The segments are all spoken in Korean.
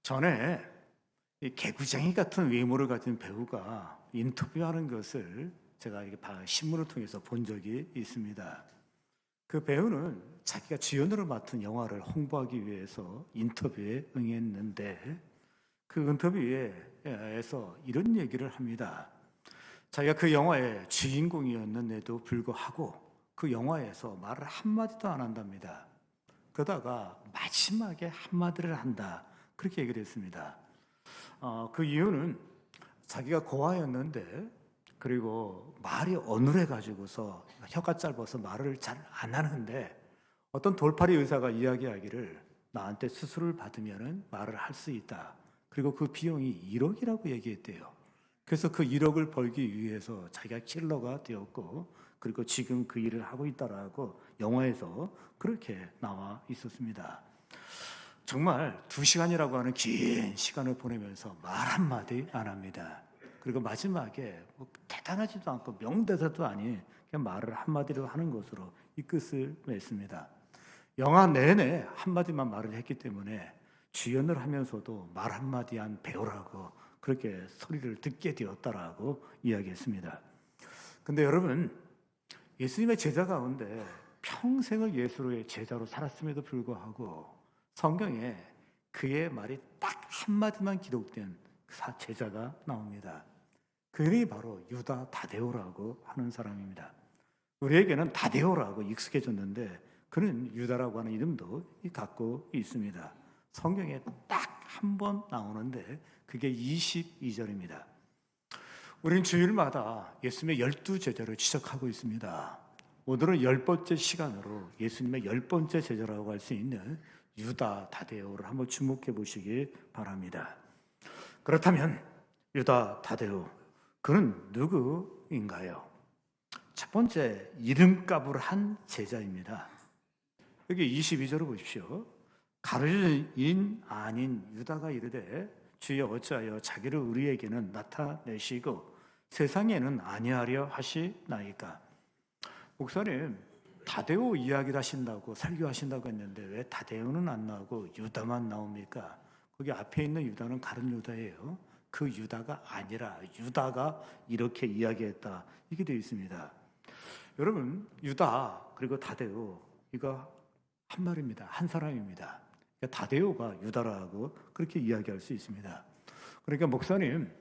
전에 이 개구쟁이 같은 외모를 가진 배우가 인터뷰하는 것을 제가 이게 신문을 통해서 본 적이 있습니다. 그 배우는 자기가 주연으로 맡은 영화를 홍보하기 위해서 인터뷰에 응했는데 그 인터뷰에서 이런 얘기를 합니다. 자기가 그 영화의 주인공이었는데도 불구하고 그 영화에서 말을 한마디도 안 한답니다. 그러다가 마지막에 한마디를 한다. 그렇게 얘기를 했습니다. 그 이유는 자기가 고아였는데 그리고 말이 어눌해 가지고서 혀가 짧아서 말을 잘 안 하는데 어떤 돌팔이 의사가 이야기하기를 나한테 수술을 받으면 말을 할 수 있다. 그리고 그 비용이 1억이라고 얘기했대요. 그래서 그 1억을 벌기 위해서 자기가 킬러가 되었고 그리고 지금 그 일을 하고 있다라고 영화에서 그렇게 나와 있었습니다. 정말 2시간이라고 하는 긴 시간을 보내면서 말 한마디 안 합니다. 그리고 마지막에 뭐 대단하지도 않고 명대사도 아닌 그냥 말을 한마디로 하는 것으로 이 끝을 맺습니다. 영화 내내 한마디만 말을 했기 때문에 주연을 하면서도 말 한마디 한 배우라고 그렇게 소리를 듣게 되었다라고 이야기했습니다. 근데 여러분, 예수님의 제자 가운데 평생을 예수로의 제자로 살았음에도 불구하고 성경에 그의 말이 딱 한마디만 기록된 제자가 나옵니다. 그 이름이 바로 유다 다데오라고 하는 사람입니다. 우리에게는 다데오라고 익숙해졌는데 그는 유다라고 하는 이름도 갖고 있습니다. 성경에 딱 한 번 나오는데 그게 22절입니다. 우리는 주일마다 예수님의 12제자를 지적하고 있습니다. 오늘은 10번째 시간으로 예수님의 10번째 제자라고 할 수 있는 유다 다데오를 한번 주목해 보시기 바랍니다. 그렇다면 유다 다데오, 그는 누구인가요? 첫 번째, 이름값을 한 제자입니다. 여기 22절을 보십시오. 가룟인 아닌 유다가 이르되 주여 어찌하여 자기를 우리에게는 나타내시고 세상에는 아니하려 하시나이까. 목사님, 다데오 이야기를 하신다고 설교하신다고 했는데 왜 다데오는 안 나오고 유다만 나옵니까? 거기 앞에 있는 유다는 가룟 유다예요. 그 유다가 아니라 유다가 이렇게 이야기했다. 이게 되어 있습니다. 여러분, 유다 그리고 다데오 이거 한 말입니다. 한 사람입니다. 그러니까 다데오가 유다라고 그렇게 이야기할 수 있습니다. 그러니까 목사님,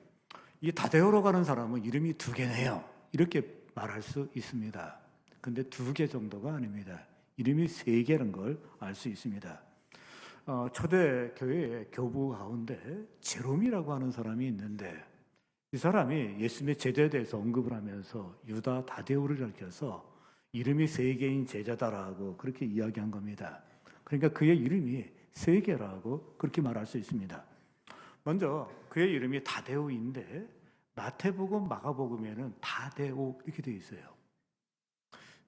이 다데오로 가는 사람은 이름이 2개네요. 이렇게 말할 수 있습니다. 근데 2개 정도가 아닙니다. 이름이 3개라는 걸 알 수 있습니다. 초대 교회의 교부 가운데 제롬이라고 하는 사람이 있는데 이 사람이 예수님의 제자에 대해서 언급을 하면서 유다 다데오를 가르쳐서 이름이 3개인 제자다라고 그렇게 이야기한 겁니다. 그러니까 그의 이름이 3개라고 그렇게 말할 수 있습니다. 먼저 그의 이름이 다데오인데 마태복음, 마가복음에는 다데오 이렇게 되어 있어요.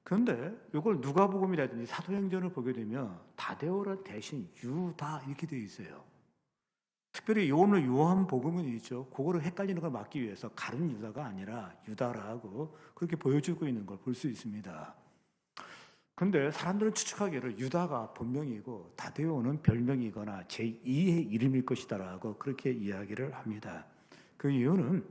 그런데 이걸 누가복음이라든지 사도행전을 보게 되면 다데오라 대신 유다 이렇게 되어 있어요. 특별히 오늘 요한복음은 있죠. 그거를 헷갈리는 걸 막기 위해서 가룟 유다가 아니라 유다라고 그렇게 보여주고 있는 걸 볼 수 있습니다. 그런데 사람들은 추측하기를 유다가 본명이고 다데오는 별명이거나 제2의 이름일 것이다라고 그렇게 이야기를 합니다. 그 이유는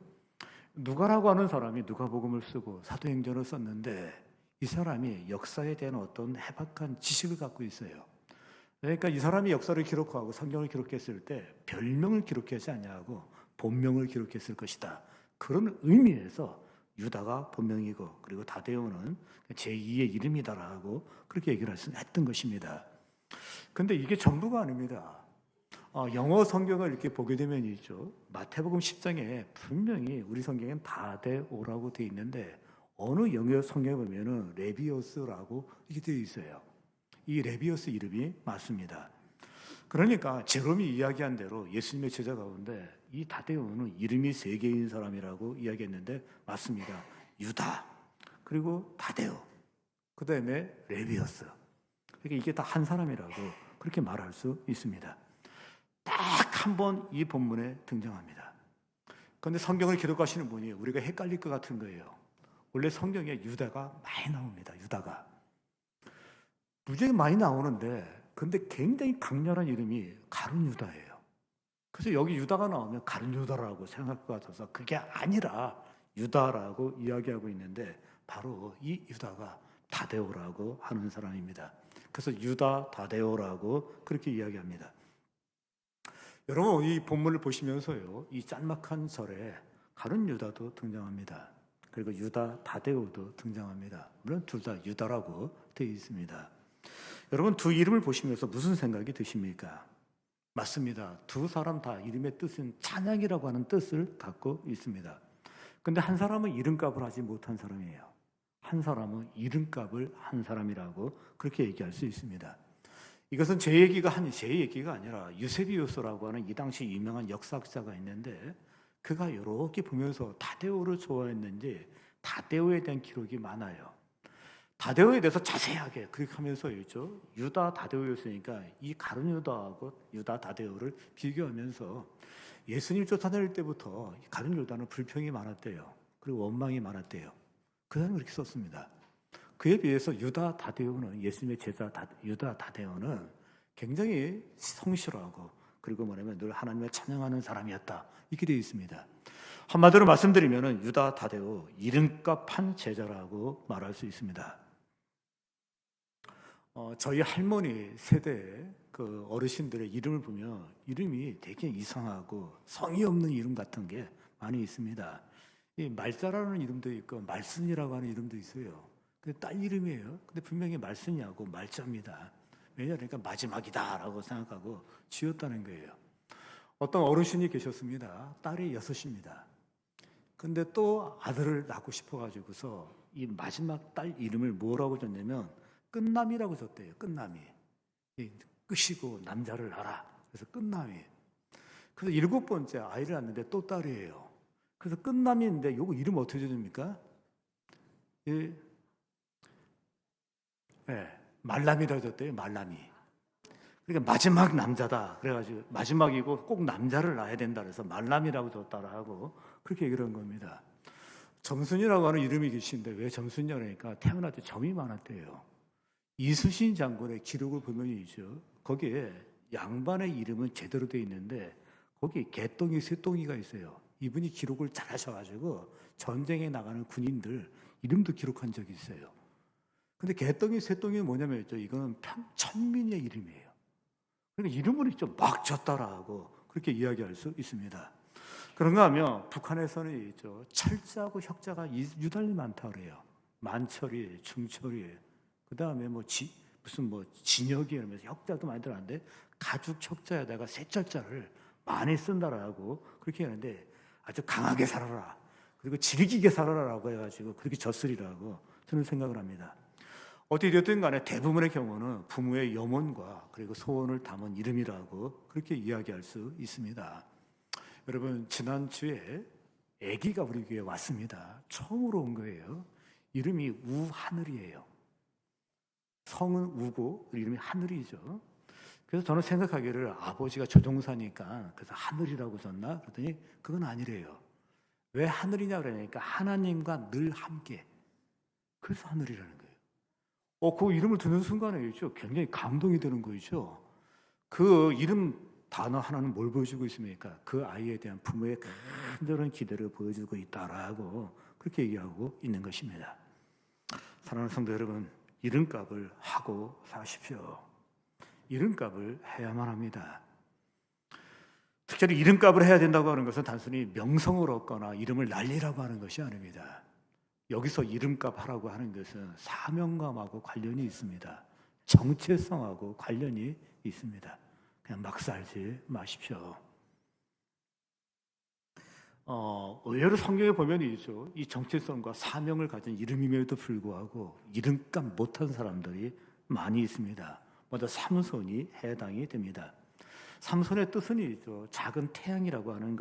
누가라고 하는 사람이 누가복음을 쓰고 사도행전을 썼는데 이 사람이 역사에 대한 어떤 해박한 지식을 갖고 있어요. 그러니까 이 사람이 역사를 기록하고 성경을 기록했을 때 별명을 기록하지 않냐고 본명을 기록했을 것이다. 그런 의미에서 유다가 본명이고 그리고 다데오는 제2의 이름이다라고 그렇게 얘기를 했던 것입니다. 근데 이게 전부가 아닙니다. 영어 성경을 이렇게 보게 되면 있죠. 마태복음 10장에 분명히 우리 성경엔 다데오라고 되어 있는데 어느 영어 성경에 보면은 레비오스라고 이렇게 되어 있어요. 이 레비오스 이름이 맞습니다. 그러니까 제롬이 이야기한 대로 예수님의 제자 가운데 이 다데오는 이름이 3개인 사람이라고 이야기했는데 맞습니다. 유다 그리고 다데오 그 다음에 레비오스. 그러니까 이게 다 한 사람이라고 그렇게 말할 수 있습니다. 딱 한 번 이 본문에 등장합니다. 그런데 성경을 기록하시는 분이 우리가 헷갈릴 것 같은 거예요. 원래 성경에 유다가 많이 나옵니다. 유다가 무지하게 많이 나오는데 근데 굉장히 강렬한 이름이 가룟 유다예요. 그래서 여기 유다가 나오면 가룟 유다라고 생각할 것 같아서 그게 아니라 유다라고 이야기하고 있는데 바로 이 유다가 다데오라고 하는 사람입니다. 그래서 유다 다데오라고 그렇게 이야기합니다. 여러분 이 본문을 보시면서요, 이 짤막한 절에 가룟 유다도 등장합니다. 그리고 유다 다데오도 등장합니다. 물론 둘 다 유다라고 되어 있습니다. 여러분 두 이름을 보시면서 무슨 생각이 드십니까? 맞습니다. 두 사람 다 이름의 뜻은 찬양이라고 하는 뜻을 갖고 있습니다. 근데 한 사람은 이름값을 하지 못한 사람이에요. 한 사람은 이름값을 한 사람이라고 그렇게 얘기할 수 있습니다. 이것은 제 얘기가 아니라 유세비우스라고 하는 이 당시 유명한 역사학자가 있는데 그가 이렇게 보면서 다데오를 좋아했는지 다데오에 대한 기록이 많아요. 다데오에 대해서 자세하게 그렇게 하면서 있죠. 유다 다데오였으니까 이 가룟 유다하고 유다 다데오를 비교하면서 예수님 쫓아낼 때부터 가룟 유다는 불평이 많았대요. 그리고 원망이 많았대요. 그 사람이 그렇게 썼습니다. 그에 비해서 유다 다데오는 예수님의 제자 유다 다데오는 굉장히 성실하고 그리고 뭐냐면 늘 하나님을 찬양하는 사람이었다. 이렇게 되어 있습니다. 한마디로 말씀드리면 유다 다데오 이름값 한 제자라고 말할 수 있습니다. 저희 할머니 세대 그 어르신들의 이름을 보면 이름이 되게 이상하고 성의 없는 이름 같은 게 많이 있습니다. 이 말자라는 이름도 있고 말순이라고 하는 이름도 있어요. 딸 이름이에요. 근데 분명히 말순이하고 말자입니다. 왜냐하면 그러니까 마지막이다라고 생각하고 지었다는 거예요. 어떤 어르신이 계셨습니다. 딸이 6입니다. 근데 또 아들을 낳고 싶어가지고서 이 마지막 딸 이름을 뭐라고 줬냐면 끝남이라고 줬대요. 끝남이. 끝이고 남자를 낳아라. 그래서 끝남이. 그래서 7번째 아이를 낳는데 또 딸이에요. 그래서 끝남이인데 요거 이름 어떻게 줍니까? 말람이라고 줬대요. 말람이. 그러니까 마지막 남자다. 그래가지고 마지막이고 꼭 남자를 낳아야 된다. 그래서 말람이라고 줬다라 하고 그렇게 얘기를 한 겁니다. 점순이라고 하는 이름이 계신데 왜 점순이냐 그러니까 태어날 때 점이 많았대요. 이순신 장군의 기록을 보면이죠. 거기에 양반의 이름은 제대로 되어 있는데 거기 개똥이 쇠똥이가 있어요. 이분이 기록을 잘 하셔가지고 전쟁에 나가는 군인들 이름도 기록한 적이 있어요. 근데 개똥이 쇠똥이 뭐냐면 이거는 천민의 이름이에요. 그러니까 이름을 좀 막 줬다라고 그렇게 이야기할 수 있습니다. 그런가 하면 북한에서는 있죠. 철자하고 혁자가 유달리 많다 그래요. 만철이, 중철이, 그 다음에 무슨 진혁이 이러면서 혁자도 많이 들어가는데 가죽 혁자에다가 쇠철자를 많이 쓴다라고 그렇게 하는데 아주 강하게 살아라. 그리고 질기게 살아라라고 해가지고 그렇게 졌으리라고 저는 생각을 합니다. 어떻게 되었든 간에 대부분의 경우는 부모의 염원과 그리고 소원을 담은 이름이라고 그렇게 이야기할 수 있습니다. 여러분 지난주에 아기가 우리 교회에 왔습니다. 처음으로 온 거예요. 이름이 우하늘이에요. 성은 우고 이름이 하늘이죠. 그래서 저는 생각하기를 아버지가 조종사니까 그래서 하늘이라고 줬나? 그랬더니 그건 아니래요. 왜 하늘이냐 그러니까 하나님과 늘 함께. 그래서 하늘이라는 거예요. 그 이름을 듣는 순간에 굉장히 감동이 되는 거죠. 그 이름 단어 하나는 뭘 보여주고 있습니까? 그 아이에 대한 부모의 간절한 기대를 보여주고 있다라고 그렇게 얘기하고 있는 것입니다. 사랑하는 성도 여러분, 이름값을 하고 사십시오. 이름값을 해야만 합니다. 특별히 이름값을 해야 된다고 하는 것은 단순히 명성을 얻거나 이름을 날리라고 하는 것이 아닙니다. 여기서 이름값 하라고 하는 것은 사명감하고 관련이 있습니다. 정체성하고 관련이 있습니다. 그냥 막 살지 마십시오. 의외로 성경에 보면 있죠. 이 정체성과 사명을 가진 이름임에도 불구하고 이름값 못한 사람들이 많이 있습니다. 먼저 삼손이 해당이 됩니다. 삼손의 뜻은 있죠. 작은 태양이라고 하는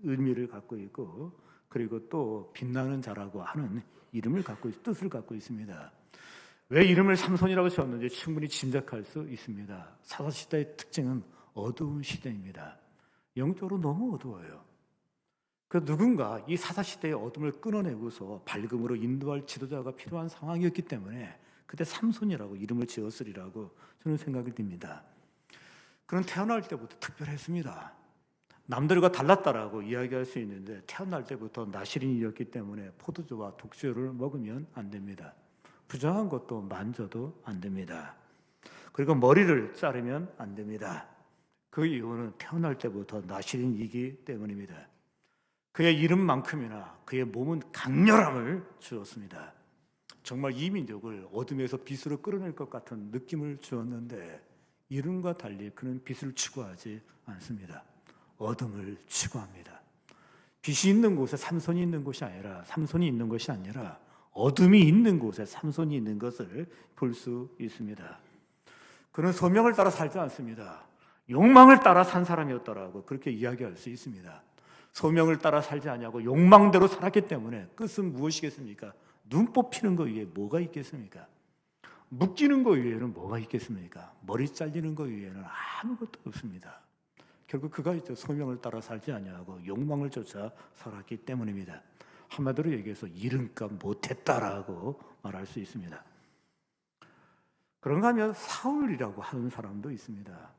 의미를 갖고 있고 그리고 또 빛나는 자라고 하는 뜻을 갖고 있습니다. 왜 이름을 삼손이라고 지었는지 충분히 짐작할 수 있습니다. 사사시대의 특징은 어두운 시대입니다. 영적으로 너무 어두워요. 그 누군가 이 사사시대의 어둠을 끊어내고서 밝음으로 인도할 지도자가 필요한 상황이었기 때문에 그때 삼손이라고 이름을 지었으리라고 저는 생각이 듭니다. 그는 태어날 때부터 특별했습니다. 남들과 달랐다라고 이야기할 수 있는데 태어날 때부터 나시린이었기 때문에 포도주와 독주를 먹으면 안 됩니다. 부정한 것도 만져도 안 됩니다. 그리고 머리를 자르면 안 됩니다. 그 이유는 태어날 때부터 나시린이기 때문입니다. 그의 이름만큼이나 그의 몸은 강렬함을 주었습니다. 정말 이 민족을 어둠에서 빛으로 끌어낼 것 같은 느낌을 주었는데 이름과 달리 그는 빛을 추구하지 않습니다. 어둠을 추구합니다. 빛이 있는 곳에 삼손이 있는 곳이 아니라 삼손이 있는 것이 아니라 어둠이 있는 곳에 삼손이 있는 것을 볼 수 있습니다. 그는 소명을 따라 살지 않습니다. 욕망을 따라 산 사람이었다라고 그렇게 이야기할 수 있습니다. 소명을 따라 살지 아니하고 욕망대로 살았기 때문에 끝은 무엇이겠습니까? 눈 뽑히는 것 위에 뭐가 있겠습니까? 묶이는 것 위에는 뭐가 있겠습니까? 머리 잘리는 것 위에는 아무것도 없습니다. 결국 그가 있죠. 소명을 따라 살지 아니하고 욕망을 쫓아 살았기 때문입니다. 한마디로 얘기해서 이름값 못했다라고 말할 수 있습니다. 그런가 하면 사울이라고 하는 사람도 있습니다.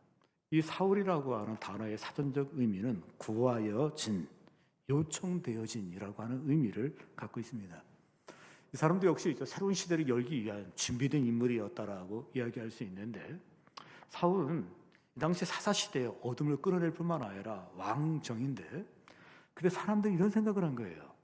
이 사울이라고 하는 단어의 사전적 의미는 구하여진, 요청되어진이라고 하는 의미를 갖고 있습니다. 이 사람도 역시 있죠. 새로운 시대를 열기 위한 준비된 인물이었다라고 이야기할 수 있는데 사울은 이 당시 사사시대의 어둠을 끌어낼 뿐만 아니라 왕정인데 근데 사람들이 이런 생각을 한 거예요.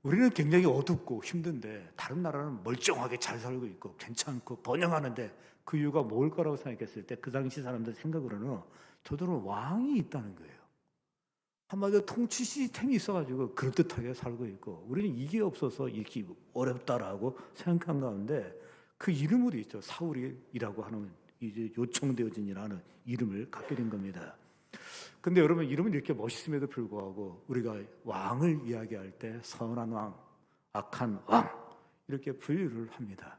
우리는 굉장히 어둡고 힘든데 다른 나라는 멀쩡하게 잘 살고 있고 괜찮고 번영하는데 그 이유가 뭘 거라고 생각했을 때 그 당시 사람들 생각으로는 저들은 왕이 있다는 거예요. 한마디로 통치 시스템이 있어가지고 그럴듯하게 살고 있고 우리는 이게 없어서 이렇게 어렵다라고 생각한 가운데 그 이름으로 있죠. 사울이라고 하는 이제 요청되어진이라는 이름을 갖게 된 겁니다. 근데 여러분 이름은 이렇게 멋있음에도 불구하고 우리가 왕을 이야기할 때 선한 왕, 악한 왕 이렇게 분류를 합니다.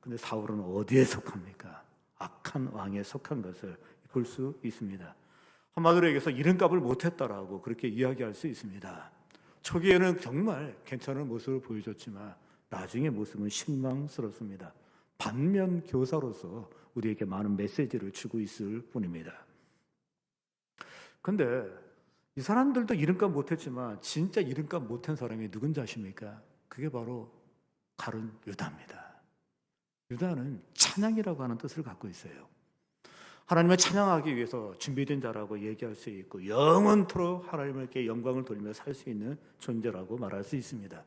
근데 사울은 어디에 속합니까? 악한 왕에 속한 것을 볼 수 있습니다. 한마디로 얘기해서 이름값을 못했다라고 그렇게 이야기할 수 있습니다. 초기에는 정말 괜찮은 모습을 보여줬지만 나중에 모습은 실망스럽습니다. 반면 교사로서 우리에게 많은 메시지를 주고 있을 뿐입니다. 근데 이 사람들도 이름값 못했지만 진짜 이름값 못한 사람이 누군지 아십니까? 그게 바로 가룟 유다입니다. 유다는 찬양이라고 하는 뜻을 갖고 있어요. 하나님을 찬양하기 위해서 준비된 자라고 얘기할 수 있고 영원토록 하나님께 영광을 돌리며 살 수 있는 존재라고 말할 수 있습니다.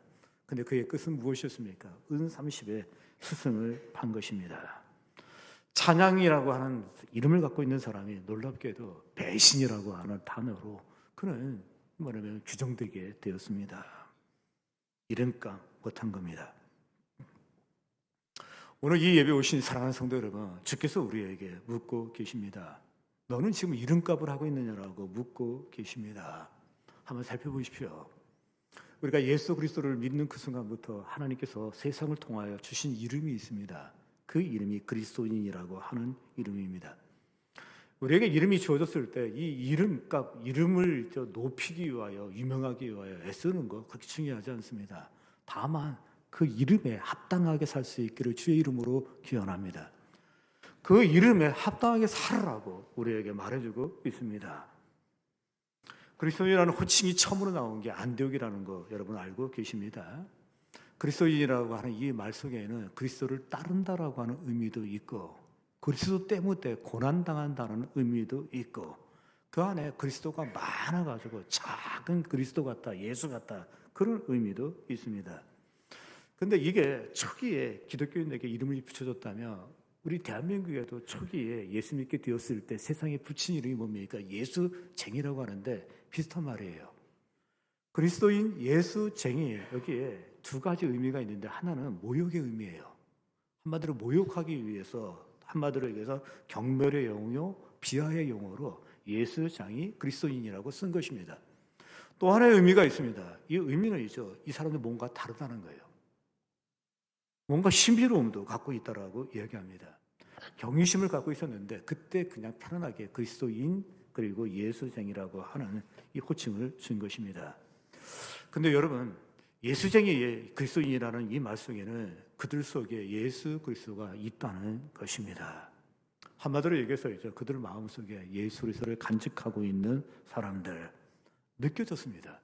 근데 그의 끝은 무엇이었습니까? 은 30에 스승을 판 것입니다. 찬양이라고 하는 이름을 갖고 있는 사람이 놀랍게도 배신이라고 하는 단어로 그는 뭐냐면 규정되게 되었습니다. 이름값 못한 겁니다. 오늘 이 예배 오신 사랑하는 성도 여러분, 주께서 우리에게 묻고 계십니다. 너는 지금 이름값을 하고 있느냐라고 묻고 계십니다. 한번 살펴보십시오. 우리가 예수 그리스도를 믿는 그 순간부터 하나님께서 세상을 통하여 주신 이름이 있습니다. 그 이름이 그리스도인이라고 하는 이름입니다. 우리에게 이름이 주어졌을 때 이 이름값, 이름을 높이기 위하여 유명하기 위하여 애쓰는 거 그렇게 중요하지 않습니다. 다만 그 이름에 합당하게 살 수 있기를 주의 이름으로 기원합니다. 그 이름에 합당하게 살으라고 우리에게 말해주고 있습니다. 그리스도인이라는 호칭이 처음으로 나온 게 안디옥이라는 거 여러분 알고 계십니다. 그리스도인이라고 하는 이 말 속에는 그리스도를 따른다라고 하는 의미도 있고 그리스도 때문에 고난당한다는 의미도 있고 그 안에 그리스도가 많아가지고 작은 그리스도 같다, 예수 같다 그런 의미도 있습니다. 근데 이게 초기에 기독교인에게 이름을 붙여줬다면 우리 대한민국에도 초기에 예수 믿게 되었을 때 세상에 붙인 이름이 뭡니까? 예수쟁이라고 하는데 비슷한 말이에요. 그리스도인 예수쟁이 여기에 두 가지 의미가 있는데 하나는 모욕의 의미예요. 한마디로 모욕하기 위해서 한마디로 얘기해서 경멸의 용어, 비하의 용어로 예수장이 그리스도인이라고 쓴 것입니다. 또 하나의 의미가 있습니다. 이 의미는 이 사람들 뭔가 다르다는 거예요. 뭔가 신비로움도 갖고 있다라고 이야기합니다. 경외심을 갖고 있었는데 그때 그냥 편안하게 그리스도인 그리고 예수쟁이라고 하는 이 호칭을 준 것입니다. 근데 여러분 예수쟁이 그리스도인이라는 이 말 속에는 그들 속에 예수 그리스도가 있다는 것입니다. 한마디로 얘기해서 이제 그들 마음속에 예수 그리스도를 간직하고 있는 사람들 느껴졌습니다.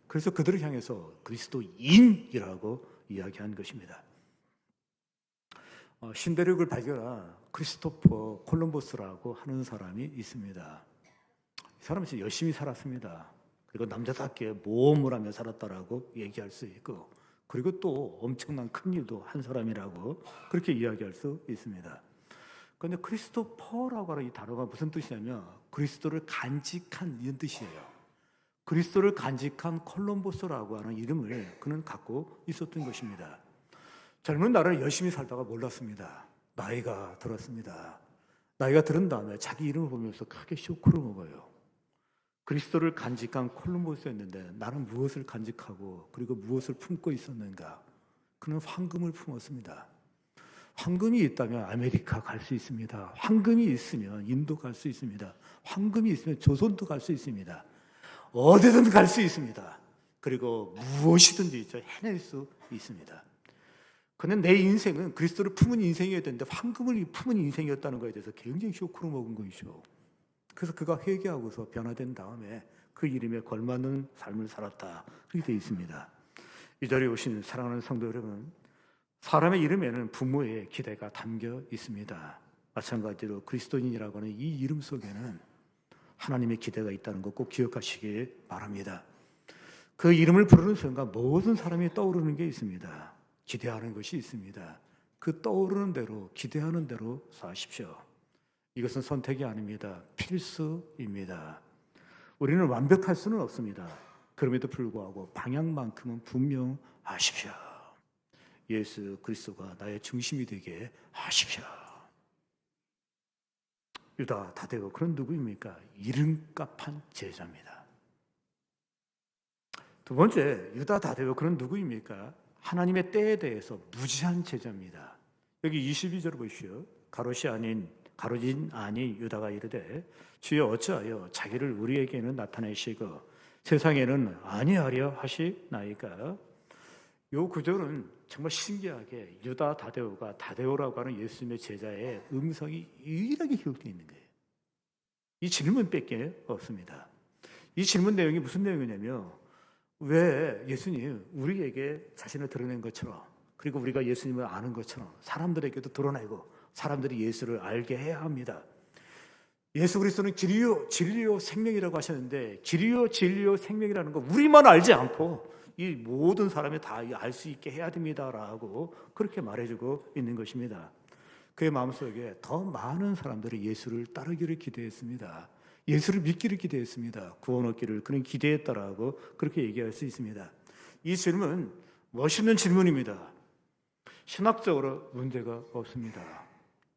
그래서 그들을 향해서 그리스도인이라고 이야기한 것입니다. 신대륙을 발견한 크리스토퍼 콜럼버스라고 하는 사람이 있습니다. 이 사람은 진짜 열심히 살았습니다. 그리고 남자답게 모험을 하며 살았다라고 얘기할 수 있고, 그리고 또 엄청난 큰 일도 한 사람이라고 그렇게 이야기할 수 있습니다. 그런데 크리스토퍼라고 하는 이 단어가 무슨 뜻이냐면 그리스도를 간직한 이런 뜻이에요. 그리스도를 간직한 콜럼버스라고 하는 이름을 그는 갖고 있었던 것입니다. 젊은 날을 열심히 살다가 몰랐습니다. 나이가 들었습니다. 나이가 들은 다음에 자기 이름을 보면서 크게 쇼크를 먹어요. 그리스도를 간직한 콜럼버스였는데 나는 무엇을 간직하고 그리고 무엇을 품고 있었는가? 그는 황금을 품었습니다. 황금이 있다면 아메리카 갈 수 있습니다. 황금이 있으면 인도 갈 수 있습니다. 황금이 있으면 조선도 갈 수 있습니다. 어디든 갈 수 있습니다. 그리고 무엇이든지 해낼 수 있습니다. 그런데 내 인생은 그리스도를 품은 인생이어야 되는데 황금을 품은 인생이었다는 것에 대해서 굉장히 쇼크를 먹은 것이죠. 그래서 그가 회개하고서 변화된 다음에 그 이름에 걸맞는 삶을 살았다. 그렇게 되어 있습니다. 이 자리에 오신 사랑하는 성도 여러분, 사람의 이름에는 부모의 기대가 담겨 있습니다. 마찬가지로 그리스도인이라고 하는 이 이름 속에는 하나님의 기대가 있다는 것 꼭 기억하시길 바랍니다. 그 이름을 부르는 순간 모든 사람이 떠오르는 게 있습니다. 기대하는 것이 있습니다. 그 떠오르는 대로 기대하는 대로 사십시오. 이것은 선택이 아닙니다. 필수입니다. 우리는 완벽할 수는 없습니다. 그럼에도 불구하고 방향만큼은 분명하십시오. 예수 그리스도가 나의 중심이 되게 하십시오. 유다 다데오, 그런 누구입니까? 이름값한 제자입니다. 두 번째, 유다 다데오, 그런 누구입니까? 하나님의 때에 대해서 무지한 제자입니다. 여기 22절 보십시오. 가로진 아닌 유다가 이르되 주여 어찌하여 자기를 우리에게는 나타내시고 세상에는 아니하려 하시나이까. 이 구절은 정말 신기하게 유다 다데오가 다데오라고 하는 예수님의 제자의 음성이 유일하게 기록되어 있는 거예요. 이 질문밖에 없습니다. 이 질문 내용이 무슨 내용이냐면 왜 예수님 우리에게 자신을 드러낸 것처럼, 그리고 우리가 예수님을 아는 것처럼 사람들에게도 드러내고 사람들이 예수를 알게 해야 합니다. 예수 그리스도는 길이요 진리요 생명이라고 하셨는데, 길이요 진리요 생명이라는 거 우리만 알지 않고 이 모든 사람이 다 알 수 있게 해야 됩니다라고 그렇게 말해주고 있는 것입니다. 그의 마음속에 더 많은 사람들이 예수를 따르기를 기대했습니다. 예수를 믿기를 기대했습니다. 구원 얻기를 그는 기대했다라고 그렇게 얘기할 수 있습니다. 이 질문 멋있는 질문입니다. 신학적으로 문제가 없습니다.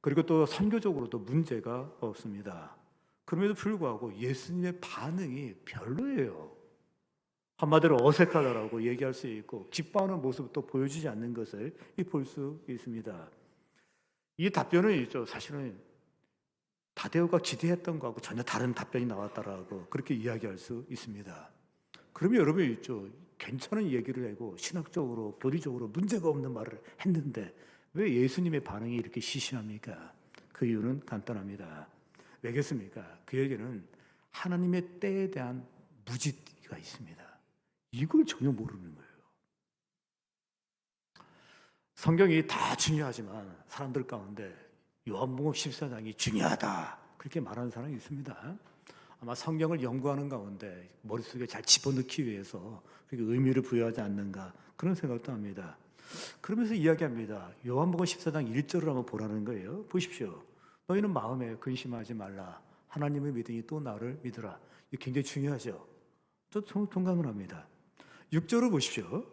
그리고 또 선교적으로도 문제가 없습니다. 그럼에도 불구하고 예수님의 반응이 별로예요. 한마디로 어색하다라고 얘기할 수 있고 기뻐하는 모습도 보여주지 않는 것을 볼 수 있습니다. 이 답변은 있죠. 사실은 다데오가 기대했던 거하고 전혀 다른 답변이 나왔다라고 그렇게 이야기할 수 있습니다. 그러면 여러분이 있죠. 괜찮은 얘기를 하고 신학적으로 교리적으로 문제가 없는 말을 했는데 왜 예수님의 반응이 이렇게 시시합니까? 그 이유는 간단합니다. 왜겠습니까? 그에게는 하나님의 때에 대한 무지가 있습니다. 이걸 전혀 모르는 거예요. 성경이 다 중요하지만 사람들 가운데 요한복음 14장이 중요하다 그렇게 말하는 사람이 있습니다. 아마 성경을 연구하는 가운데 머릿속에 잘 집어넣기 위해서 그렇게 의미를 부여하지 않는가 그런 생각도 합니다. 그러면서 이야기합니다. 요한복음 14장 1절을 한번 보라는 거예요. 보십시오. 너희는 마음에 근심하지 말라. 하나님을 믿으니 또 나를 믿으라. 이거 굉장히 중요하죠. 저도 동감을 합니다. 6절을 보십시오.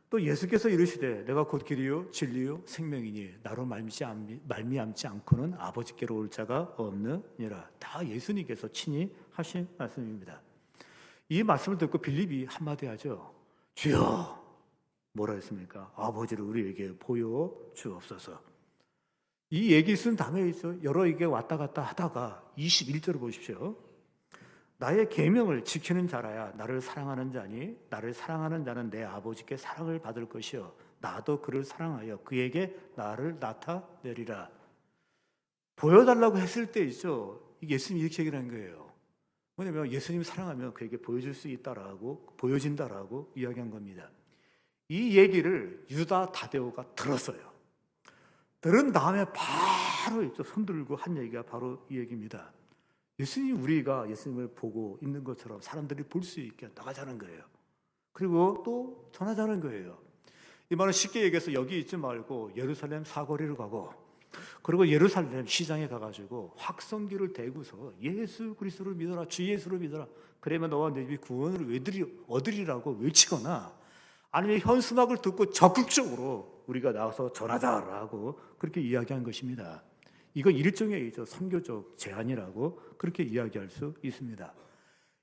또 예수께서 이르시되 내가 곧 길이요 진리요 생명이니 나로 말미암지 않고는 아버지께로 올 자가 없느니라. 다 예수님께서 친히 하신 말씀입니다. 이 말씀을 듣고 빌립이 한마디 하죠. 주여, 뭐라 했습니까? 아버지를 우리에게 보여 주옵소서. 이 얘기 쓴 다음에 있죠. 여러에게 왔다 갔다 하다가 21절을 보십시오. 나의 계명을 지키는 자라야 나를 사랑하는 자니 나를 사랑하는 자는 내 아버지께 사랑을 받을 것이요 나도 그를 사랑하여 그에게 나를 나타내리라. 보여달라고 했을 때 있죠. 예수님이 이렇게 얘기를 한 거예요. 뭐냐면 예수님 사랑하면 그에게 보여줄 수 있다라고, 보여진다라고 이야기한 겁니다. 이 얘기를 유다 다데오가 들었어요. 들은 다음에 바로 손 들고 한 얘기가 바로 이 얘기입니다. 예수님, 우리가 예수님을 보고 있는 것처럼 사람들이 볼 수 있게 나가자는 거예요. 그리고 또 전하자는 거예요. 이 말은 쉽게 얘기해서 여기 있지 말고 예루살렘 사거리로 가고, 그리고 예루살렘 시장에 가가지고 확성기를 대고서 예수 그리스도를 믿어라, 주 예수를 믿어라. 그러면 너와 내 집이 구원을 얻으리라고 외치거나, 아니면 현수막을 듣고 적극적으로 우리가 나와서 전하자라고 그렇게 이야기한 것입니다. 이건 일종의 선교적 제안이라고 그렇게 이야기할 수 있습니다.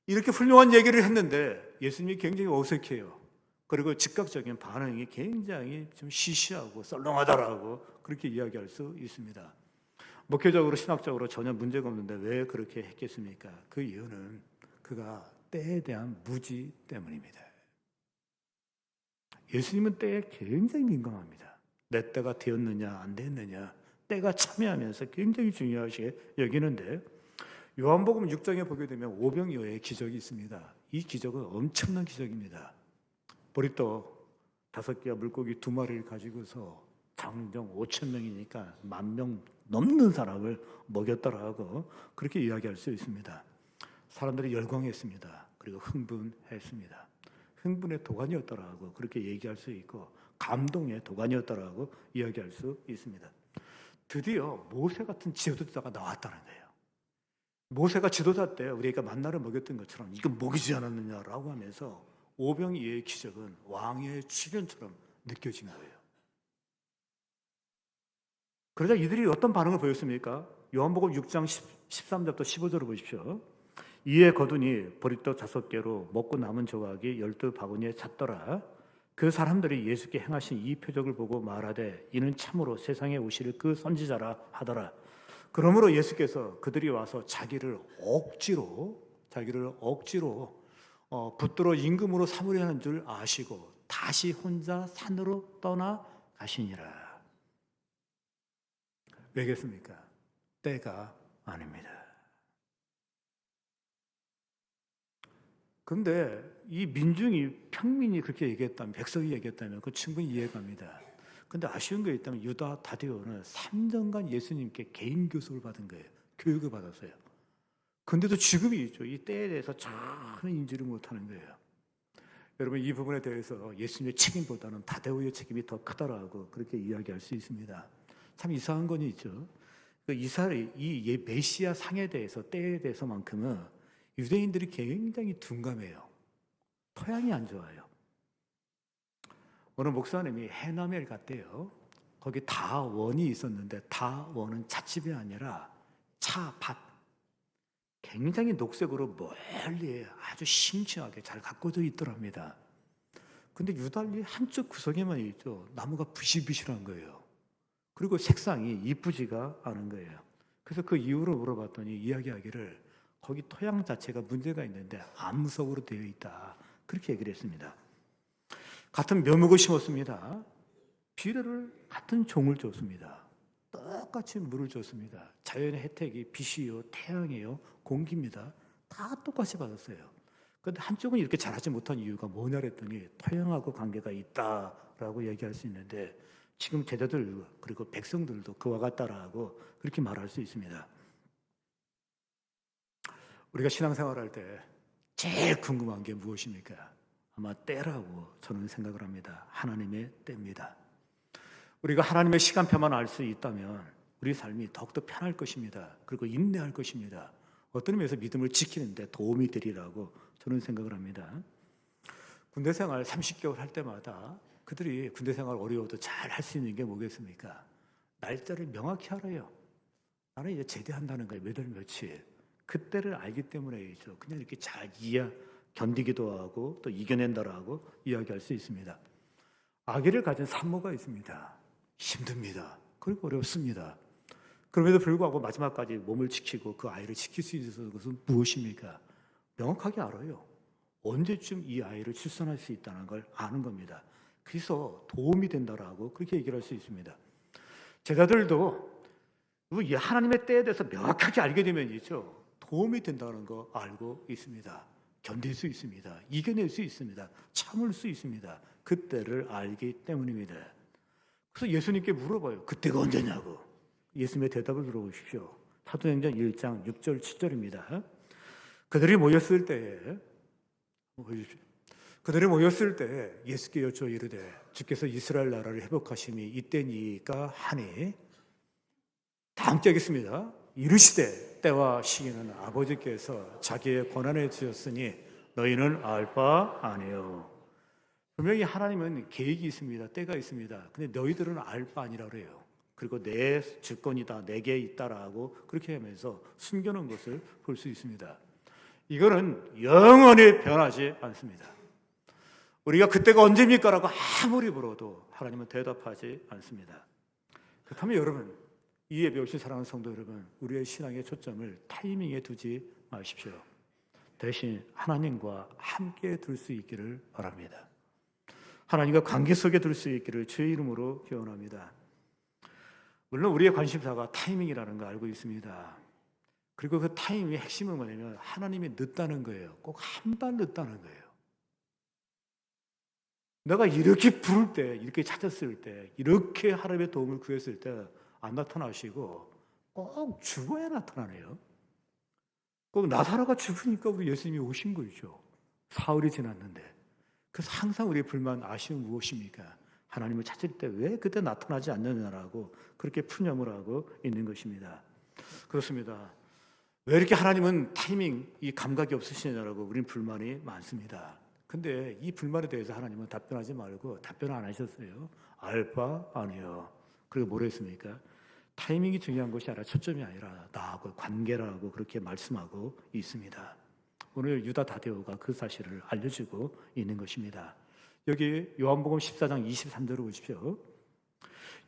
이렇게 훌륭한 얘기를 했는데 예수님이 굉장히 어색해요. 그리고 즉각적인 반응이 굉장히 좀 시시하고 썰렁하다라고 그렇게 이야기할 수 있습니다. 목회적으로 신학적으로 전혀 문제가 없는데 왜 그렇게 했겠습니까? 그 이유는 그가 때에 대한 무지 때문입니다. 예수님은 때에 굉장히 민감합니다. 내 때가 되었느냐 안 되었느냐, 때가 참여하면서 굉장히 중요하게 여기는데, 요한복음 6장에 보게 되면 오병이어의 기적이 있습니다. 이 기적은 엄청난 기적입니다. 보리떡 5개와 물고기 2마리를 가지고서 장정 5,000명이니까 10,000명 넘는 사람을 먹였더라고 그렇게 이야기할 수 있습니다. 사람들이 열광했습니다. 그리고 흥분했습니다. 흥분의 도가니였더라고 그렇게 얘기할 수 있고, 감동의 도가니였더라고 이야기할 수 있습니다. 드디어 모세 같은 지도자가 나왔다는 거예요. 모세가 지도자 때 우리가 만나를 먹였던 것처럼 이건 먹이지 않았느냐라고 하면서 오병이어의 기적은 왕의 출현처럼 느껴진 거예요. 그러자 이들이 어떤 반응을 보였습니까? 요한복음 6장 13절부터 15절을 보십시오. 이에 거두니 보리떡 5개로 먹고 남은 조각이 12바구니에 찼더라. 그 사람들이 예수께 행하신 이 표적을 보고 말하되 이는 참으로 세상에 오실 그 선지자라 하더라. 그러므로 예수께서 그들이 와서 자기를 억지로 붙들어 임금으로 삼으려 하는 줄 아시고 다시 혼자 산으로 떠나 가시니라. 왜겠습니까? 때가 아닙니다. 근데 이 평민이 그렇게 얘기했다면, 백성이 얘기했다면 그 충분히 이해갑니다. 근데 아쉬운 게 있다면 유다 다데오는 3년간 예수님께 개인 교습을 받은 거예요. 교육을 받았어요. 근데도 지금이 있죠. 이 때에 대해서 전혀 인지를 못하는 거예요. 여러분, 이 부분에 대해서 예수님의 책임보다는 다데오의 책임이 더 크다라고 그렇게 이야기할 수 있습니다. 참 이상한 건 있죠. 이 메시아 상에 대해서, 때에 대해서만큼은 유대인들이 굉장히 둔감해요. 토양이 안 좋아요. 어느 목사님이 해남에 갔대요. 거기 다원이 있었는데 다원은 찻집이 아니라 차밭. 굉장히 녹색으로 멀리 아주 심취하게 잘 가꿔져 있더랍니다. 근데 유달리 한쪽 구석에만 있죠. 나무가 부실부실한 거예요. 그리고 색상이 이쁘지가 않은 거예요. 그래서 그 이유를 물어봤더니 이야기하기를 거기 토양 자체가 문제가 있는데 암석으로 되어 있다. 그렇게 얘기를 했습니다. 같은 묘목을 심었습니다. 비료를 같은 종을 줬습니다. 똑같이 물을 줬습니다. 자연의 혜택이 빛이요, 태양이요, 공기입니다. 다 똑같이 받았어요. 그런데 한쪽은 이렇게 잘하지 못한 이유가 뭐냐 그랬더니 토양하고 관계가 있다라고 얘기할 수 있는데, 지금 제자들 그리고 백성들도 그와 같다라고 그렇게 말할 수 있습니다. 우리가 신앙생활할 때 제일 궁금한 게 무엇입니까? 아마 때라고 저는 생각을 합니다. 하나님의 때입니다. 우리가 하나님의 시간표만 알 수 있다면 우리 삶이 더욱더 편할 것입니다. 그리고 인내할 것입니다. 어떤 의미에서 믿음을 지키는데 도움이 되리라고 저는 생각을 합니다. 군대 생활 30개월 할 때마다 그들이 군대 생활 어려워도 잘 할 수 있는 게 뭐겠습니까? 날짜를 명확히 알아요. 나는 이제 제대한다는 거예요. 몇 월 며칠. 그때를 알기 때문에 그냥 이렇게 잘 견디기도 하고 또 이겨낸다라고 이야기할 수 있습니다. 아기를 가진 산모가 있습니다. 힘듭니다. 그리고 어렵습니다. 그럼에도 불구하고 마지막까지 몸을 지키고 그 아이를 지킬 수 있는 것은 무엇입니까? 명확하게 알아요. 언제쯤 이 아이를 출산할 수 있다는 걸 아는 겁니다. 그래서 도움이 된다라고 그렇게 얘기를 할 수 있습니다. 제자들도 이 하나님의 때에 대해서 명확하게 알게 되면이죠, 도움이 된다는 거 알고 있습니다. 견딜 수 있습니다. 이겨낼 수 있습니다. 참을 수 있습니다. 그때를 알기 때문입니다. 그래서 예수님께 물어봐요. 그때가 언제냐고. 예수님의 대답을 들어보십시오. 사도행전 1장 6절 7절입니다. 그들이 모였을 때에 예수께 여쭈어 이르되 주께서 이스라엘 나라를 회복하심이 이때니까 하니, 다음 때 하겠습니다. 이르시되 때와 시기는 아버지께서 자기의 권한에 주셨으니 너희는 알 바 아니요. 분명히 하나님은 계획이 있습니다. 때가 있습니다. 근데 너희들은 알 바 아니라 그래요. 그리고 내 주권이다, 내게 있다라고 그렇게 하면서 숨겨놓은 것을 볼 수 있습니다. 이거는 영원히 변하지 않습니다. 우리가 그때가 언제입니까? 라고 아무리 물어도 하나님은 대답하지 않습니다. 그렇다면 여러분, 이 예배 오신 사랑하는 성도 여러분, 우리의 신앙의 초점을 타이밍에 두지 마십시오. 대신 하나님과 함께 둘 수 있기를 바랍니다. 하나님과 관계 속에 둘 수 있기를 주의 이름으로 기원합니다. 물론 우리의 관심사가 타이밍이라는 거 알고 있습니다. 그리고 그 타이밍의 핵심은 뭐냐면 하나님이 늦다는 거예요. 꼭 한 발 늦다는 거예요. 내가 이렇게 부를 때, 이렇게 찾았을 때, 이렇게 하나님의 도움을 구했을 때 안 나타나시고 꼭 죽어야 나타나네요. 꼭 나사로가 죽으니까 우리 예수님이 오신 거죠. 사흘이 지났는데. 그래서 항상 우리의 불만, 아쉬움 무엇입니까? 하나님을 찾을 때 왜 그때 나타나지 않느냐라고 그렇게 푸념을 하고 있는 것입니다. 그렇습니다. 왜 이렇게 하나님은 타이밍, 이 감각이 없으시냐라고 우리는 불만이 많습니다. 근데 이 불만에 대해서 하나님은 답변하지 말고 답변을 안 하셨어요. 알 바 아니요. 그리고 뭐라 했습니까? 타이밍이 중요한 것이 아니라 초점이 아니라 나하고 관계라고 그렇게 말씀하고 있습니다. 오늘 유다 다데오가 그 사실을 알려주고 있는 것입니다. 여기 요한복음 14장 23절을 보십시오.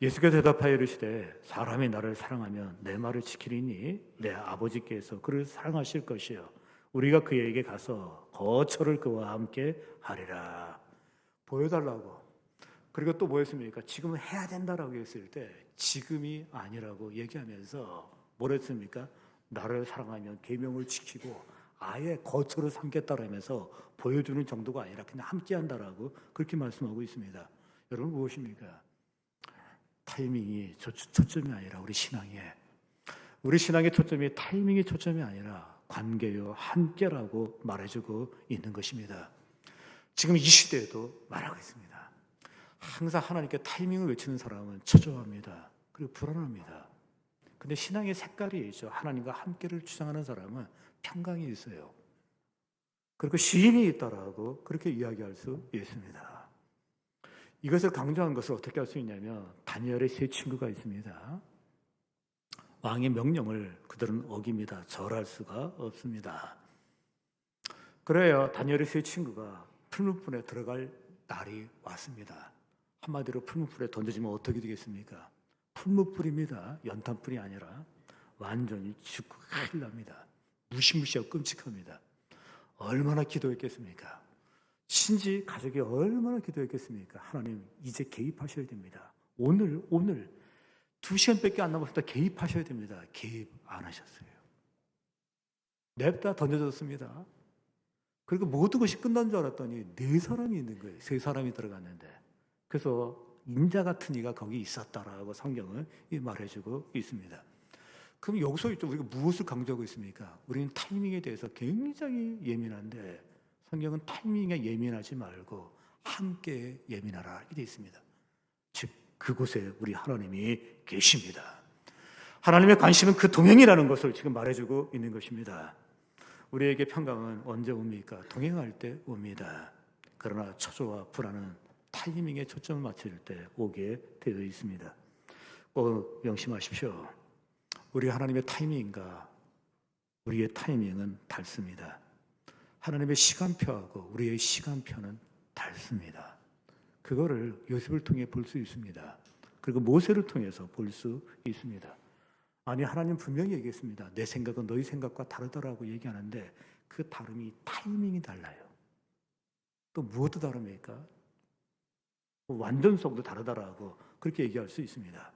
예수께서 대답하여 이르시되 사람이 나를 사랑하면 내 말을 지키리니 내 아버지께서 그를 사랑하실 것이요 우리가 그에게 가서 거처를 그와 함께 하리라. 보여달라고. 그리고 또 뭐였습니까? 지금 해야 된다라고 했을 때 지금이 아니라고 얘기하면서 뭐랬습니까? 나를 사랑하면 계명을 지키고 아예 거처를 삼겠다라면서 보여주는 정도가 아니라 그냥 함께한다라고 그렇게 말씀하고 있습니다. 여러분 무엇입니까? 타이밍이 초점이 아니라 우리 신앙의 초점이 타이밍이 초점이 아니라 관계요 함께라고 말해주고 있는 것입니다. 지금 이 시대에도 말하고 있습니다. 항상 하나님께 타이밍을 외치는 사람은 초조합니다. 그리고 불안합니다. 근데 신앙의 색깔이 있죠. 하나님과 함께를 주장하는 사람은 평강이 있어요. 그리고 시인이 있다라고 그렇게 이야기할 수 있습니다. 이것을 강조한 것을 어떻게 할 수 있냐면 다니엘의 세 친구가 있습니다. 왕의 명령을 그들은 어깁니다. 절할 수가 없습니다. 그래야 다니엘의 세 친구가 풀무불에 들어갈 날이 왔습니다. 한마디로 풀무불에 던져지면 어떻게 되겠습니까? 풀무불입니다. 연탄불이 아니라 완전히 죽고 큰일 납니다. 무시무시하고 끔찍합니다. 얼마나 기도했겠습니까? 신지 가족이 얼마나 기도했겠습니까? 하나님 이제 개입하셔야 됩니다. 오늘 2시간밖에 안 남았다 개입하셔야 됩니다. 개입 안 하셨어요. 냅다 던져졌습니다. 그리고 모든 것이 끝난 줄 알았더니 4사람이 있는 거예요. 3사람이 들어갔는데. 그래서 인자 같은 이가 거기 있었다라고 성경은 말해주고 있습니다. 그럼 여기서 우리가 무엇을 강조하고 있습니까? 우리는 타이밍에 대해서 굉장히 예민한데 성경은 타이밍에 예민하지 말고 함께 예민하라 이렇게 되어 있습니다. 즉 그곳에 우리 하나님이 계십니다. 하나님의 관심은 그 동행이라는 것을 지금 말해주고 있는 것입니다. 우리에게 평강은 언제 옵니까? 동행할 때 옵니다. 그러나 초조와 불안은 타이밍에 초점을 맞출 때 오게 되어 있습니다. 꼭 명심하십시오. 우리 하나님의 타이밍과 우리의 타이밍은 닳습니다. 하나님의 시간표하고 우리의 시간표는 닳습니다. 그거를 요셉을 통해 볼 수 있습니다. 그리고 모세를 통해서 볼 수 있습니다. 아니 하나님 분명히 얘기했습니다. 내 생각은 너희 생각과 다르다라고 얘기하는데 그 다름이 타이밍이 달라요. 또 무엇도 다릅니까? 완전성도 다르다라고 그렇게 얘기할 수 있습니다.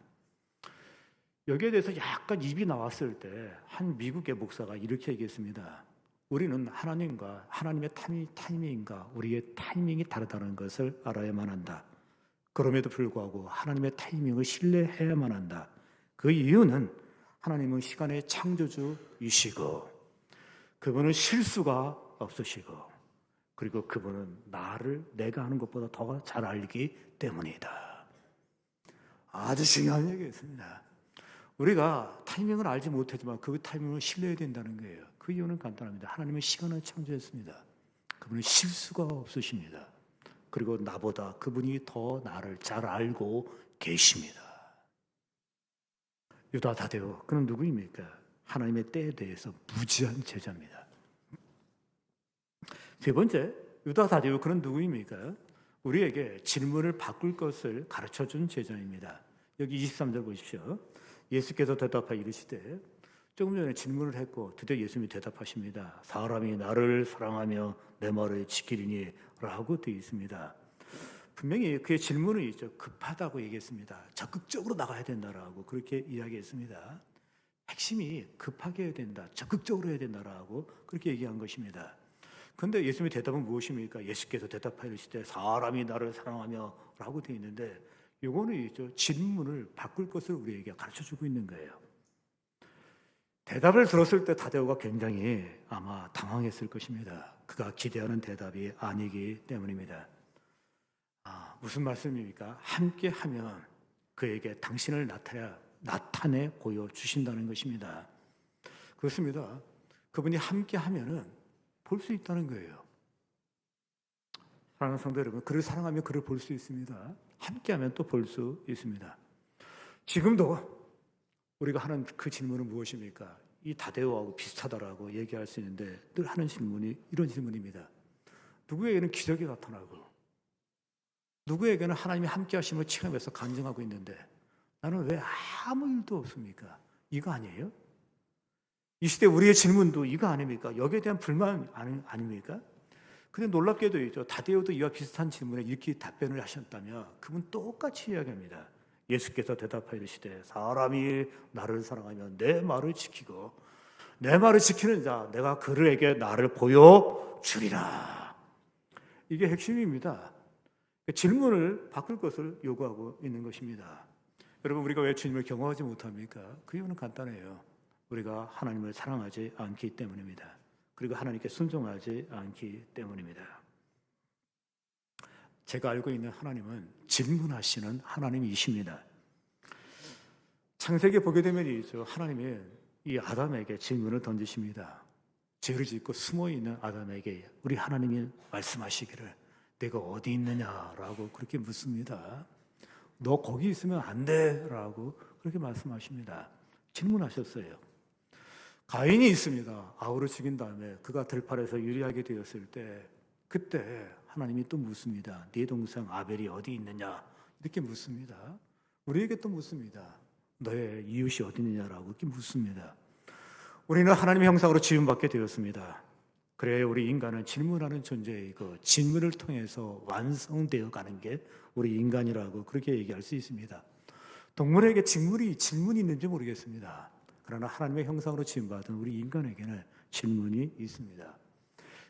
여기에 대해서 약간 입이 나왔을 때 한 미국의 목사가 이렇게 얘기했습니다. 우리는 하나님과 하나님의 타이밍과 우리의 타이밍이 다르다는 것을 알아야만 한다. 그럼에도 불구하고 하나님의 타이밍을 신뢰해야만 한다. 그 이유는 하나님은 시간의 창조주이시고 그분은 실수가 없으시고 그리고 그분은 나를 내가 하는 것보다 더 잘 알기 때문이다. 아주 중요한 얘기였습니다. 우리가 타이밍을 알지 못하지만 그 타이밍을 신뢰해야 된다는 거예요. 그 이유는 간단합니다. 하나님은 시간을 창조했습니다. 그분은 실수가 없으십니다. 그리고 나보다 그분이 더 나를 잘 알고 계십니다. 유다 다데오, 그는 누구입니까? 하나님의 때에 대해서 무지한 제자입니다. 세 번째, 유다 다데오, 그는 누구입니까? 우리에게 질문을 바꿀 것을 가르쳐준 제자입니다. 여기 23절 보십시오. 예수께서 대답하여 이르시되, 조금 전에 질문을 했고 드디어 예수님이 대답하십니다. 사람이 나를 사랑하며 내 말을 지키리니 라고 되어 있습니다. 분명히 그의 질문은 있죠. 급하다고 얘기했습니다. 적극적으로 나가야 된다라고 그렇게 이야기했습니다. 핵심이 급하게 해야 된다, 적극적으로 해야 된다라고 그렇게 얘기한 것입니다. 그런데 예수님의 대답은 무엇입니까? 예수께서 대답하여 이르시되 사람이 나를 사랑하며 라고 되어 있는데 이거는 있죠. 질문을 바꿀 것을 우리에게 가르쳐주고 있는 거예요. 대답을 들었을 때 다데오가 굉장히 아마 당황했을 것입니다. 그가 기대하는 대답이 아니기 때문입니다. 무슨 말씀입니까? 함께 하면 그에게 당신을 나타내 보여주신다는 것입니다. 그렇습니다. 그분이 함께 하면은 볼 수 있다는 거예요. 사랑하는 성도 여러분, 그를 사랑하면 그를 볼 수 있습니다. 함께 하면 또 볼 수 있습니다. 지금도 우리가 하는 그 질문은 무엇입니까? 이 다데오하고 비슷하다라고 얘기할 수 있는데 늘 하는 질문이 이런 질문입니다. 누구에게는 기적이 나타나고 누구에게는 하나님이 함께 하심을 체험해서 간증하고 있는데 나는 왜 아무 일도 없습니까? 이거 아니에요? 이 시대 우리의 질문도 이거 아닙니까? 여기에 대한 불만 아닙니까? 근데 놀랍게도 있죠. 다데오도 이와 비슷한 질문에 이렇게 답변을 하셨다면 그분 똑같이 이야기합니다. 예수께서 대답하여 이르시되 사람이 나를 사랑하면 내 말을 지키고 내 말을 지키는 자 내가 그에게 나를 보여주리라. 이게 핵심입니다. 질문을 바꿀 것을 요구하고 있는 것입니다. 여러분, 우리가 왜 주님을 경험하지 못합니까? 그 이유는 간단해요. 우리가 하나님을 사랑하지 않기 때문입니다. 그리고 하나님께 순종하지 않기 때문입니다. 제가 알고 있는 하나님은 질문하시는 하나님이십니다. 창세기에 보게 되면 하나님이 이 아담에게 질문을 던지십니다. 죄를 짓고 숨어있는 아담에게 우리 하나님이 말씀하시기를 내가 어디 있느냐라고 그렇게 묻습니다. 너 거기 있으면 안 돼라고 그렇게 말씀하십니다. 질문하셨어요. 가인이 있습니다. 아우를 죽인 다음에 그가 들판에서 유리하게 되었을 때 그때 하나님이 또 묻습니다. 네 동생 아벨이 어디 있느냐 이렇게 묻습니다. 우리에게 또 묻습니다. 너의 이웃이 어디 있느냐라고 이렇게 묻습니다. 우리는 하나님의 형상으로 지음받게 되었습니다. 그래 우리 인간은 질문하는 존재이고 질문을 통해서 완성되어 가는 게 우리 인간이라고 그렇게 얘기할 수 있습니다. 동물에게 질문이 있는지 모르겠습니다. 그러나 하나님의 형상으로 지음받은 우리 인간에게는 질문이 있습니다.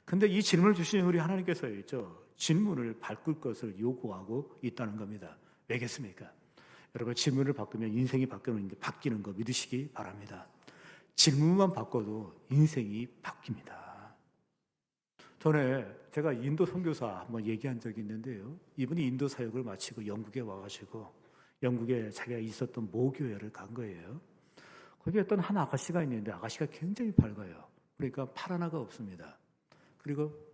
근데 이 질문을 주신 우리 하나님께서 질문을 바꿀 것을 요구하고 있다는 겁니다. 왜겠습니까? 여러분, 질문을 바꾸면 인생이 바뀌는 거 믿으시기 바랍니다. 질문만 바꿔도 인생이 바뀝니다. 전에 제가 인도 선교사 한번 얘기한 적이 있는데요. 이분이 인도 사역을 마치고 영국에 와가지고 영국에 자기가 있었던 모교회를 간 거예요. 거기에 어떤 한 아가씨가 있는데 아가씨가 굉장히 밝아요. 그러니까 팔 하나가 없습니다. 그리고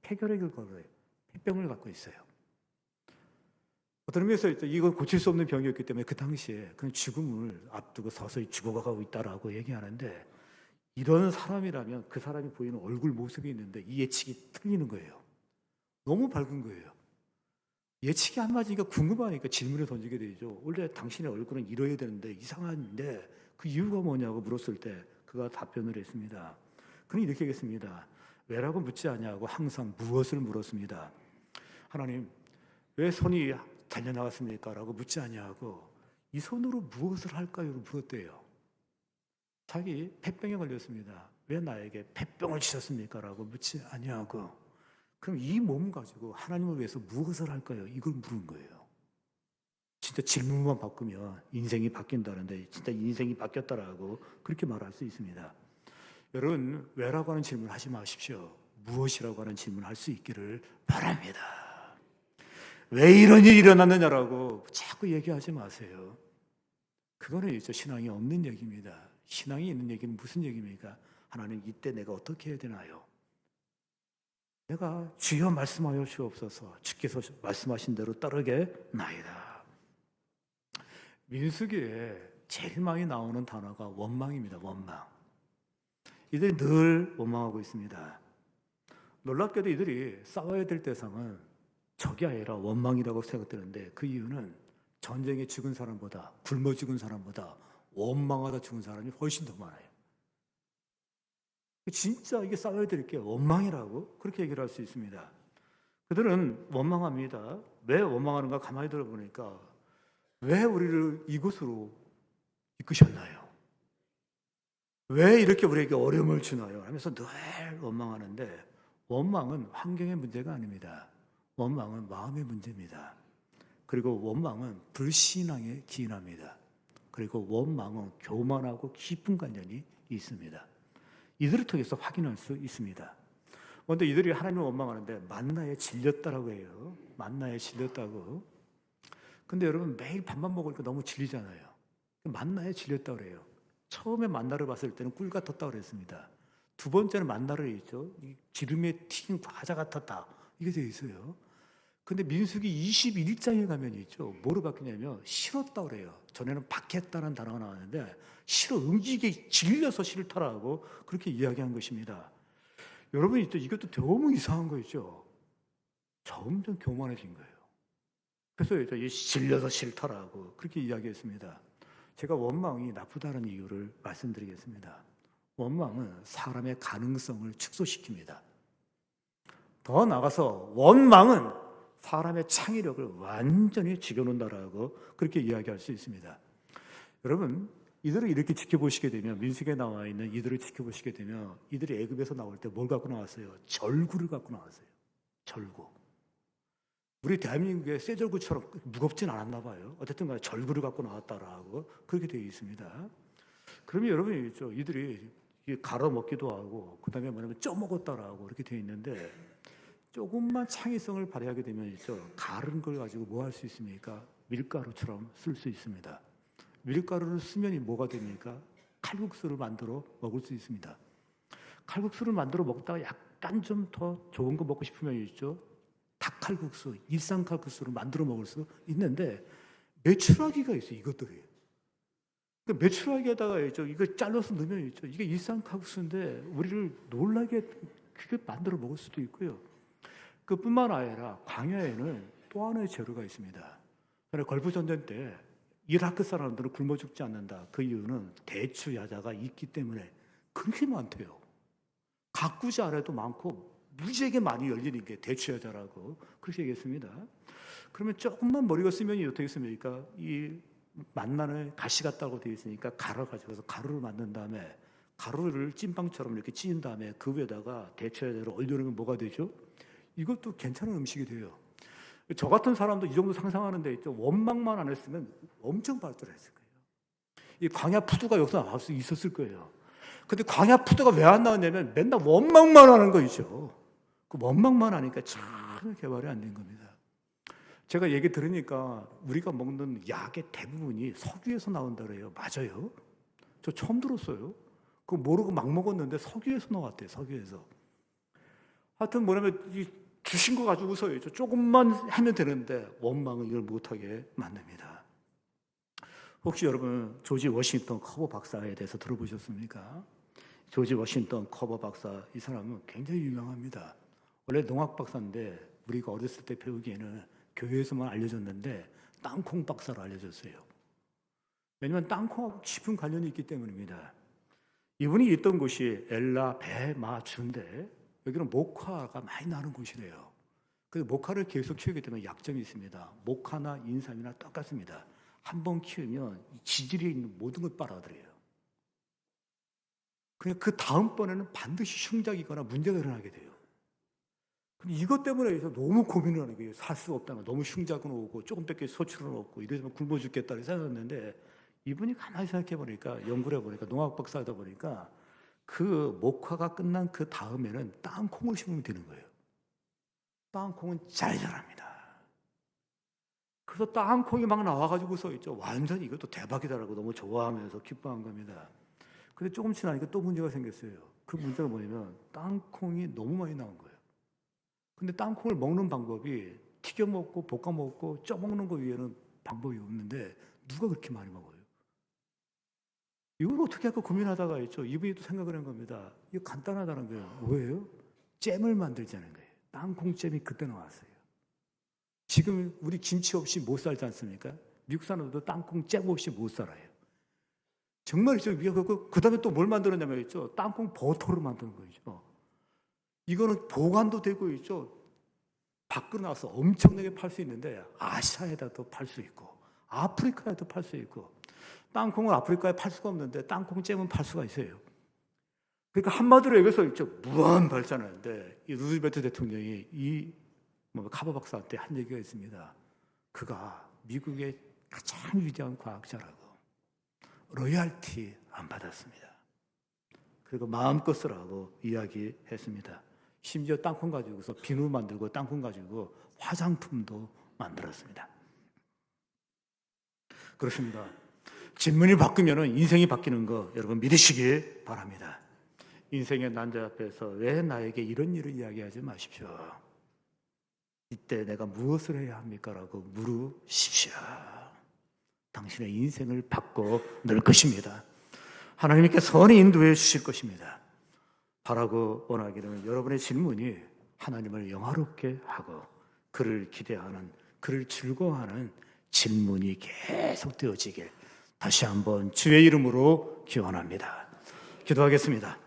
폐결핵을 걸어요. 폐병을 갖고 있어요. 어떤 의미에서 이건 고칠 수 없는 병이었기 때문에 그 당시에 그냥 죽음을 앞두고 서서히 죽어가고 있다라고 얘기하는데 이런 사람이라면 그 사람이 보이는 얼굴 모습이 있는데 이 예측이 틀리는 거예요. 너무 밝은 거예요. 예측이 안 맞으니까 궁금하니까 질문을 던지게 되죠. 원래 당신의 얼굴은 이래야 되는데 이상한데 그 이유가 뭐냐고 물었을 때 그가 답변을 했습니다. 그는 이렇게 했습니다. 왜라고 묻지 않냐고 항상 무엇을 물었습니다. 하나님, 왜 손이 달려나갔습니까? 라고 묻지 않냐고 이 손으로 무엇을 할까요? 물었대요. 자기 폐병에 걸렸습니다. 왜 나에게 폐병을 주셨습니까? 라고 묻지 아니하고, 그럼 이 몸 가지고 하나님을 위해서 무엇을 할까요? 이걸 물은 거예요. 진짜 질문만 바꾸면 인생이 바뀐다는데 진짜 인생이 바뀌었다라고 그렇게 말할 수 있습니다. 여러분, 왜라고 하는 질문 하지 마십시오. 무엇이라고 하는 질문 할 수 있기를 바랍니다. 왜 이런 일이 일어났느냐라고 자꾸 얘기하지 마세요. 그거는 이제 신앙이 없는 얘기입니다. 신앙이 있는 얘기는 무슨 얘기입니까? 하나님, 이때 내가 어떻게 해야 되나요? 내가 주여 말씀하여 주옵소서, 주께서 말씀하신 대로 따르겠나이다. 민수기에 제일 많이 나오는 단어가 원망입니다. 원망. 이들이 늘 원망하고 있습니다. 놀랍게도 이들이 싸워야 될 대상은 적이 아니라 원망이라고 생각되는데, 그 이유는 전쟁에 죽은 사람보다, 굶어 죽은 사람보다 원망하다 죽은 사람이 훨씬 더 많아요. 진짜 이게 싸워야 될 게 원망이라고 그렇게 얘기를 할 수 있습니다. 그들은 원망합니다. 왜 원망하는가 가만히 들어보니까, 왜 우리를 이곳으로 이끄셨나요? 왜 이렇게 우리에게 어려움을 주나요? 하면서 늘 원망하는데, 원망은 환경의 문제가 아닙니다. 원망은 마음의 문제입니다. 그리고 원망은 불신앙에 기인합니다. 그리고 원망은 교만하고 깊은 관련이 있습니다. 이들을 통해서 확인할 수 있습니다. 그런데 이들이 하나님을 원망하는데 만나에 질렸다라고 해요. 만나에 질렸다고. 근데 여러분, 매일 밥만 먹으니까 너무 질리잖아요. 만나에 질렸다고 그래요. 처음에 만나를 봤을 때는 꿀 같았다고 그랬습니다. 두 번째는 만나를 있죠. 기름에 튀긴 과자 같았다. 이게 되어 있어요. 근데 민수기 21장에 가면 있죠. 뭐로 바뀌냐면 싫었다고 그래요. 전에는 박했다는 단어가 나왔는데 싫어, 음식에 질려서 싫다라고 그렇게 이야기한 것입니다. 여러분, 이것도 너무 이상한 거 있죠. 점점 교만해진 거예요. 그래서 이제 질려서 싫다라고 그렇게 이야기했습니다. 제가 원망이 나쁘다는 이유를 말씀드리겠습니다. 원망은 사람의 가능성을 축소시킵니다. 더 나아가서 원망은 사람의 창의력을 완전히 죽여놓는다라고 그렇게 이야기할 수 있습니다. 여러분, 이들을 이렇게 지켜보시게 되면, 민수기에 나와 있는 이들을 지켜보시게 되면, 이들이 애굽에서 나올 때 뭘 갖고 나왔어요? 절구를 갖고 나왔어요. 절구. 우리 대한민국의 쇠절구처럼 무겁진 않았나 봐요. 어쨌든 간에 절구를 갖고 나왔다라고 그렇게 되어 있습니다. 그러면 여러분이 있죠. 이들이 갈아 먹기도 하고, 그 다음에 뭐냐면 쪄먹었다라고 이렇게 되어 있는데, 조금만 창의성을 발휘하게 되면 있죠. 가른 걸 가지고 뭐 할 수 있습니까? 밀가루처럼 쓸 수 있습니다. 밀가루를 쓰면 뭐가 됩니까? 칼국수를 만들어 먹을 수 있습니다. 칼국수를 만들어 먹다가 약간 좀 더 좋은 거 먹고 싶으면 있죠. 닭칼국수, 일상칼국수를 만들어 먹을 수 있는데, 메추라기가 있어요. 이것들이. 그 메추라기에다가 있죠. 이거 잘라서 넣으면 있죠. 이게 일상칼국수인데 우리를 놀라게 그게 만들어 먹을 수도 있고요. 그뿐만 아니라 광야에는 또 하나의 재료가 있습니다. 걸프 전쟁 때 이라크 사람들은 굶어 죽지 않는다. 그 이유는 대추 야자가 있기 때문에 그렇게 많대요. 가꾸지 않아도 많고 무지하게 많이 열리는 게 대추 야자라고 그렇게 얘기했습니다. 그러면 조금만 머리가 쓰면이 어떻게 습니까? 이 만나는 가시 같다고 되어 있으니까 가루 가지고서 가루를 만든 다음에 가루를 찐빵처럼 이렇게 찌은 다음에 그 위에다가 대추 야자를 올려놓으면 뭐가 되죠? 이것도 괜찮은 음식이 돼요. 저 같은 사람도 이 정도 상상하는데 있죠. 원망만 안 했으면 엄청 발달했을 거예요. 이 광야 푸드가 여기서 나올 수 있었을 거예요. 근데 광야 푸드가 왜 안 나왔냐면 맨날 원망만 하는 거 있죠. 그 원망만 하니까 전혀 개발이 안 된 겁니다. 제가 얘기 들으니까 우리가 먹는 약의 대부분이 석유에서 나온다 그래요. 맞아요? 저 처음 들었어요. 그거 모르고 막 먹었는데 석유에서 나왔대요. 석유에서. 하여튼 뭐냐면 이 주신 거 가지고서 조금만 하면 되는데 원망은 이걸 못하게 만듭니다. 혹시 여러분 조지 워싱턴 커버 박사에 대해서 들어보셨습니까? 조지 워싱턴 커버 박사, 이 사람은 굉장히 유명합니다. 원래 농학 박사인데 우리가 어렸을 때 배우기에는 교회에서만 알려졌는데 땅콩 박사로 알려졌어요. 왜냐하면 땅콩하고 깊은 관련이 있기 때문입니다. 이분이 있던 곳이 엘라 베마주인데 여기는 모카가 많이 나는 곳이래요. 그래서 모카를 계속 키우게 되면 약점이 있습니다. 모카나 인삼이나 똑같습니다. 한 번 키우면 지질에 있는 모든 걸 빨아들여요. 그러니까 그 다음번에는 반드시 흉작이거나 문제가 일어나게 돼요. 그럼 이것 때문에 너무 고민을 하는 거예요. 살 수가 없다는 거. 너무 흉작은 오고 조금밖에 소출은 없고 이러면 굶어 죽겠다 생각했는데, 이분이 가만히 생각해 보니까, 연구를 해보니까, 농학 박사다 보니까 그 목화가 끝난 그 다음에는 땅콩을 심으면 되는 거예요. 땅콩은 잘 자랍니다. 그래서 땅콩이 막 나와가지고서 있죠. 완전히 이것도 대박이다라고 너무 좋아하면서 기뻐한 겁니다. 근데 조금 지나니까 또 문제가 생겼어요. 그 문제가 뭐냐면 땅콩이 너무 많이 나온 거예요. 근데 땅콩을 먹는 방법이 튀겨 먹고 볶아 먹고 쪄 먹는 거 외에는 방법이 없는데 누가 그렇게 많이 먹어요? 이걸 어떻게 할까 고민하다가 있죠. 이분이 또 생각을 한 겁니다. 이거 간단하다는 거예요. 뭐예요? 잼을 만들자는 거예요. 땅콩잼이 그때 나왔어요. 지금 우리 김치 없이 못 살지 않습니까? 미국 사람들도 땅콩잼 없이 못 살아요. 정말이죠. 그 다음에 또 뭘 만들었냐면 있죠. 땅콩 버터를 만드는 거죠. 이거는 보관도 되고 있죠. 밖으로 나와서 엄청나게 팔 수 있는데 아시아에다도 팔 수 있고 아프리카에도 팔 수 있고, 땅콩은 아프리카에 팔 수가 없는데 땅콩잼은 팔 수가 있어요. 그러니까 한마디로 얘기해서 있죠. 무한 발전하는데 이 루즈벨트 대통령이 이 카버 박사한테 한 얘기가 있습니다. 그가 미국의 가장 위대한 과학자라고 로열티 안 받았습니다. 그리고 마음껏 쓰라고 이야기했습니다. 심지어 땅콩 가지고서 비누 만들고 땅콩 가지고 화장품도 만들었습니다. 그렇습니다. 질문이 바뀌면 인생이 바뀌는 거 여러분 믿으시기 바랍니다. 인생의 난제 앞에서 왜 나에게 이런 일을 이야기하지 마십시오. 이때 내가 무엇을 해야 합니까? 라고 물으십시오. 당신의 인생을 바꿔 놓을 것입니다. 하나님께 선히 인도해 주실 것입니다. 바라고 원하기는 여러분의 질문이 하나님을 영화롭게 하고 그를 기대하는, 그를 즐거워하는 질문이 계속 되어지길 다시 한번 주의 이름으로 기원합니다. 기도하겠습니다.